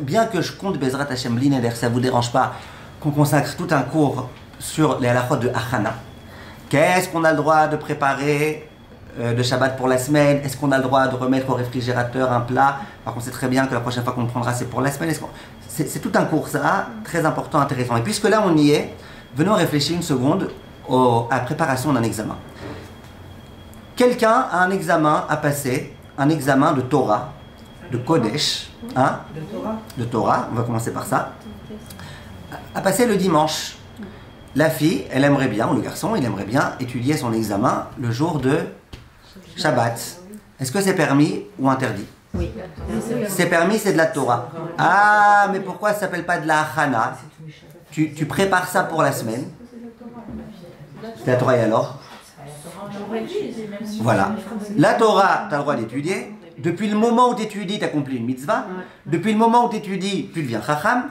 Bien que je compte Bezrat Hashem Blineder, ça ne vous dérange pas qu'on consacre tout un cours sur les halachot de Achana. Qu'est-ce qu'on a le droit de préparer de Shabbat pour la semaine? Est-ce qu'on a le droit de remettre au réfrigérateur un plat? Par contre, c'est très bien que la prochaine fois qu'on le prendra, c'est pour la semaine. C'est tout un cours, ça, très important, intéressant. Et puisque là, on y est, venons réfléchir une seconde à la préparation d'un examen. Quelqu'un a un examen à passer, un examen de Torah, de Kodesh, hein? De Torah, on va commencer par ça, à passer le dimanche. La fille, elle aimerait bien, ou le garçon, il aimerait bien étudier son examen le jour de Shabbat. Est-ce que c'est permis ou interdit? Oui. C'est permis, c'est de la Torah. Ah, mais pourquoi ça ne s'appelle pas de la Hachana? Tu prépares ça pour la semaine. C'est la Torah et alors? Voilà. La Torah, tu as le droit d'étudier. Depuis le moment où tu étudies, tu accomplis une mitzvah. Depuis le moment où tu étudies, tu deviens chacham.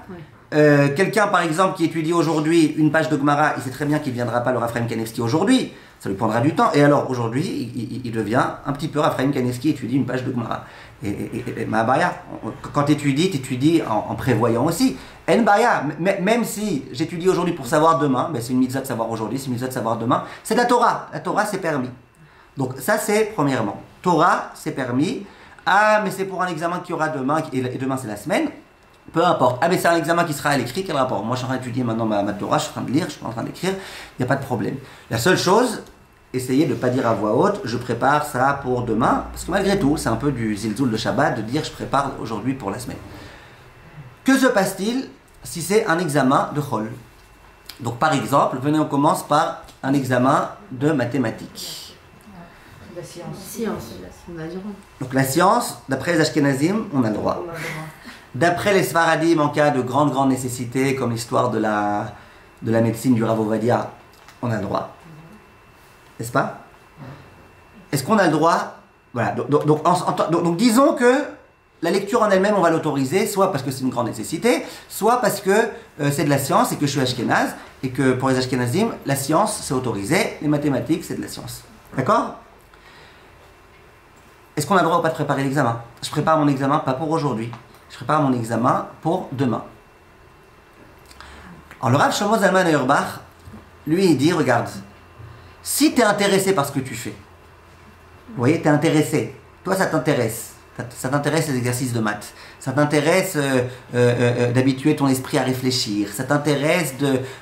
Quelqu'un, par exemple, qui étudie aujourd'hui une page de Gemara, il sait très bien qu'il ne viendra pas le Raphaël Kanevski aujourd'hui. Ça lui prendra du temps. Et alors, aujourd'hui, il devient un petit peu Raphaël Kanevski, étudie une page de Gemara. Et Mahabaya, quand tu étudies en prévoyant aussi. En Baya, même si j'étudie aujourd'hui pour savoir demain, ben c'est une mitzvah de savoir aujourd'hui, c'est une mitzvah de savoir demain, c'est de la Torah. La Torah, c'est permis. Donc ça, c'est premièrement. Torah, c'est permis. Ah, mais c'est pour un examen qu'il y aura demain, et demain, c'est la semaine. Peu importe. Ah, mais c'est un examen qui sera à l'écrit, quel rapport? Moi, je suis en train d'étudier maintenant ma Torah, je suis en train de lire, je suis en train d'écrire, il n'y a pas de problème. La seule chose, essayez de ne pas dire à voix haute, je prépare ça pour demain, parce que malgré tout, c'est un peu du zilzoul de Shabbat de dire je prépare aujourd'hui pour la semaine. Que se passe-t-il si c'est un examen de Chol? Donc, par exemple, venez, on commence par un examen de mathématiques. La science. Donc, la science, d'après les Ashkenazim, on a le droit. D'après les Sfaradim, en cas de grande nécessité, comme l'histoire de la médecine du Rav Ovadia, on a le droit. N'est-ce pas? Est-ce qu'on a le droit? Voilà. Donc, disons que la lecture en elle-même, on va l'autoriser, soit parce que c'est une grande nécessité, soit parce que c'est de la science et que je suis Ashkenaz, et que pour les Ashkenazim, la science, c'est autorisé, les mathématiques, c'est de la science. D'accord? Est-ce qu'on a le droit ou pas de préparer l'examen? Je prépare mon examen pas pour aujourd'hui. Je prépare mon examen pour demain. Alors le Rav Shlomo Zalman Auerbach, lui, il dit, regarde, si tu es intéressé par ce que tu fais, vous voyez, tu es intéressé, toi ça t'intéresse les exercices de maths, ça t'intéresse d'habituer ton esprit à réfléchir, ça t'intéresse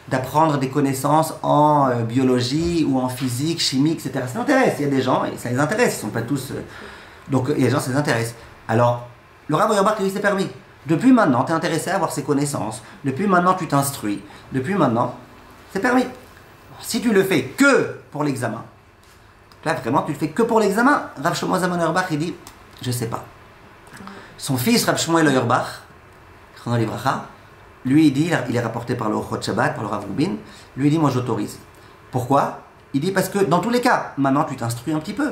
d'apprendre des connaissances en biologie ou en physique, chimie, etc. Ça t'intéresse, il y a des gens, et ça les intéresse, ils ne sont pas tous... donc il y a des gens, ça les intéresse. Alors, le Rav Auerbach lui, c'est permis. Depuis maintenant, tu es intéressé à avoir ces connaissances. Depuis maintenant, tu t'instruis. Depuis maintenant, c'est permis. Si tu le fais que pour l'examen, là vraiment, tu le fais que pour l'examen, Rav Shlomo Zalman Auerbach, il dit, je sais pas. Son fils, Rav Shmuel Auerbach, lui, il dit, il est rapporté par le Ochot Shabbat, par le Rav Rubin, lui, il dit, moi, j'autorise. Pourquoi? Il dit, parce que dans tous les cas, maintenant, tu t'instruis un petit peu.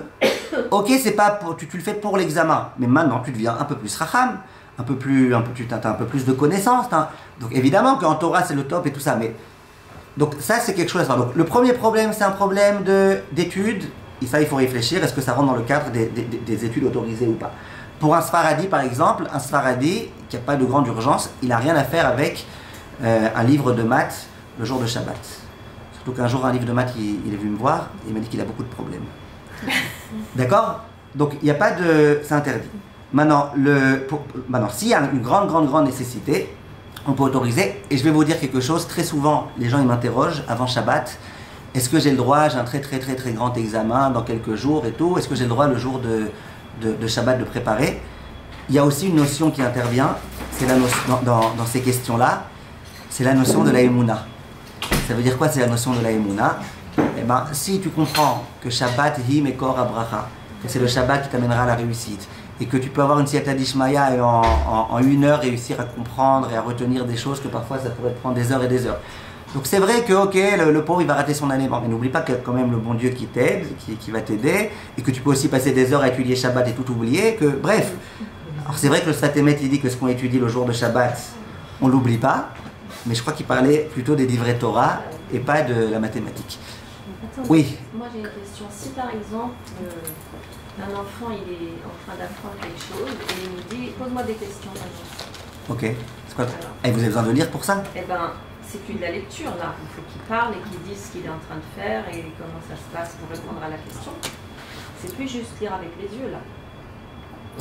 Ok, c'est pas pour, tu le fais pour l'examen, mais maintenant, tu deviens un peu plus racham, tu as un peu plus de connaissances. Donc, évidemment qu'en Torah, c'est le top et tout ça, mais... Donc, ça, c'est quelque chose à faire. Donc, le premier problème, c'est un problème d'études. Et ça, il faut réfléchir, est-ce que ça rentre dans le cadre des études autorisées ou pas? Pour un Sfaradi, par exemple, un Sfaradi qui n'a pas de grande urgence, il n'a rien à faire avec un livre de maths le jour de Shabbat. Surtout qu'un jour, un livre de maths, il est venu me voir, et il m'a dit qu'il a beaucoup de problèmes. D'accord? Donc, il n'y a pas de... C'est interdit. Maintenant, s'il y a une grande nécessité, on peut autoriser. Et je vais vous dire quelque chose, très souvent, les gens, ils m'interrogent avant Shabbat. Est-ce que j'ai le droit, j'ai un très grand examen dans quelques jours et tout, est-ce que j'ai le droit le jour de Shabbat de préparer? Il y a aussi une notion qui intervient, c'est la notion, dans ces questions-là, c'est la notion de la Emouna. Ça veut dire quoi, c'est la notion de la Emouna? Eh bien, si tu comprends que Shabbat hi mekor abracha, que c'est le Shabbat qui t'amènera à la réussite, et que tu peux avoir une siyata d'Ishmaya et en une heure réussir à comprendre et à retenir des choses que parfois ça pourrait te prendre des heures et des heures. Donc c'est vrai que le pauvre il va rater son année, mais n'oublie pas qu'il y a quand même le bon Dieu qui t'aide, qui va t'aider, et que tu peux aussi passer des heures à étudier Shabbat et tout oublier, que bref. Alors c'est vrai que le Sfatemet il dit que ce qu'on étudie le jour de Shabbat, on l'oublie pas, mais je crois qu'il parlait plutôt des livrets Torah et pas de la mathématique. Attends, Oui. Moi j'ai une question. Si par exemple un enfant il est en train d'apprendre quelque chose et il me dit pose-moi des questions maintenant. Ok. C'est quoi? Alors. Et vous avez besoin de lire pour ça? Eh ben, c'est plus de la lecture là. Il faut qu'il parle et qu'il dise ce qu'il est en train de faire et comment ça se passe pour répondre à la question. C'est plus juste lire avec les yeux là.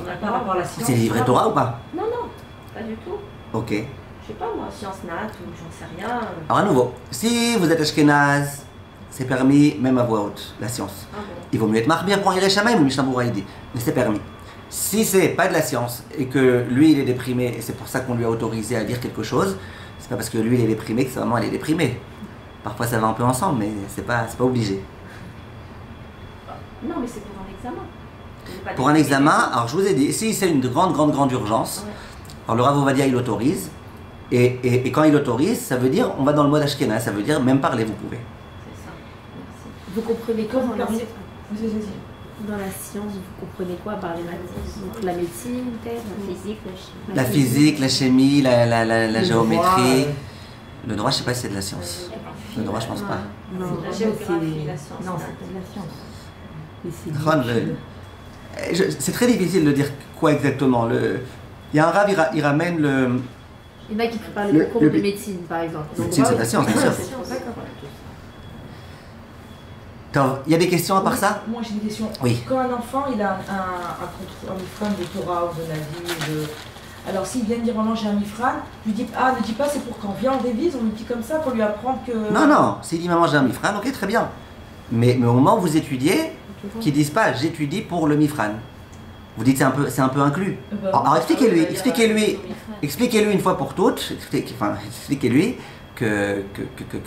On n'a pas rapport à la science. C'est livré Torah ou pas? Non, non, pas du tout. Ok. Je sais pas moi, science nat ou j'en sais rien. Alors à nouveau, si vous êtes ashkénaze, c'est permis même à voix haute, la science. Ah bon. Il vaut mieux être marbier pour Yerei Shamayim, le Mishnah Berurah dit, mais c'est permis. Si c'est pas de la science et que lui il est déprimé et c'est pour ça qu'on lui a autorisé à dire quelque chose, c'est pas parce que lui il est déprimé que sa maman elle est déprimée. Parfois ça va un peu ensemble, mais c'est pas obligé. Non, mais c'est pour un examen. Pour un examen, alors je vous ai dit, si c'est une grande urgence, Ouais. alors le Rav Ovadia il autorise, et quand il autorise, ça veut dire, on va dans le mode Ashkenaz, ça veut dire même parler vous pouvez. C'est ça. Merci. Vous comprenez quoi dans la Vas-y. science? Dans la science, vous comprenez quoi par les maths? Donc la médecine, peut-être la physique, La physique, la chimie, la Le géométrie. droit, Le droit, je sais pas si c'est de la science. Le droit, je pense pas. Non, La c'est géographie, la science. non, c'est pas de la science. Mais c'est Ron, c'est très difficile de dire quoi exactement. Il y a un Rav, il ramène le... Il y en a qui préparent Le- les concours le- de médecine, par exemple. Donc, Médecine, c'est de la science, bien sûr. D'accord. Attends, il y a des questions à part ça? Moi j'ai une question. Oui. Quand un enfant il a un mifran de Torah ou de Navi, alors s'il vient de dire maman j'ai un mifran, je lui dis ah ne dis pas c'est pour quand viens en révise, on lui dit comme ça pour lui apprendre que. Non, s'il dit maman j'ai un mifran, ok, très bien. Mais au moment où vous étudiez, qu'ils disent pas j'étudie pour le mifran. Vous dites c'est un peu inclus. Alors expliquez-lui une fois pour toutes, expliquez-lui que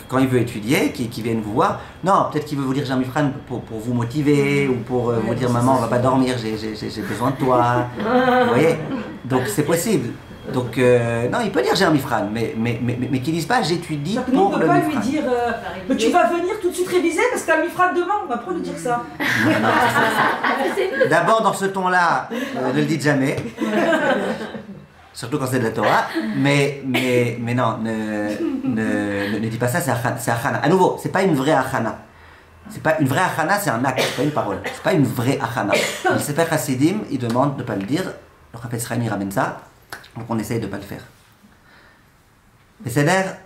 quand il veut étudier, qu'il vienne vous voir. Non, peut-être qu'il veut vous dire j'ai un mifran pour vous motiver ou pour vous dire maman on va pas dormir, j'ai besoin de toi. Vous voyez? Donc c'est possible. Donc non, il peut dire j'ai un mifran, mais qu'il dise pas j'étudie C'est-à-dire que nous, on pour ne le peut pas lui mifran. dire mais tu vas venir tout de suite réviser parce que t'as un mifran demain, on va pas lui dire ça. D'abord, dans ce ton-là, ne le dites jamais. Surtout quand c'est de la Torah. Mais non, ne dis pas ça, c'est achana. À nouveau, c'est pas une vraie achana. C'est pas une vraie achana, c'est un acte, c'est pas une parole. C'est pas une vraie achana. Le Sefer Hasidim, il demande de ne pas le dire. Le Chafetz Chaim, il ramène ça. Donc on essaye de ne pas le faire. Mais c'est l'air.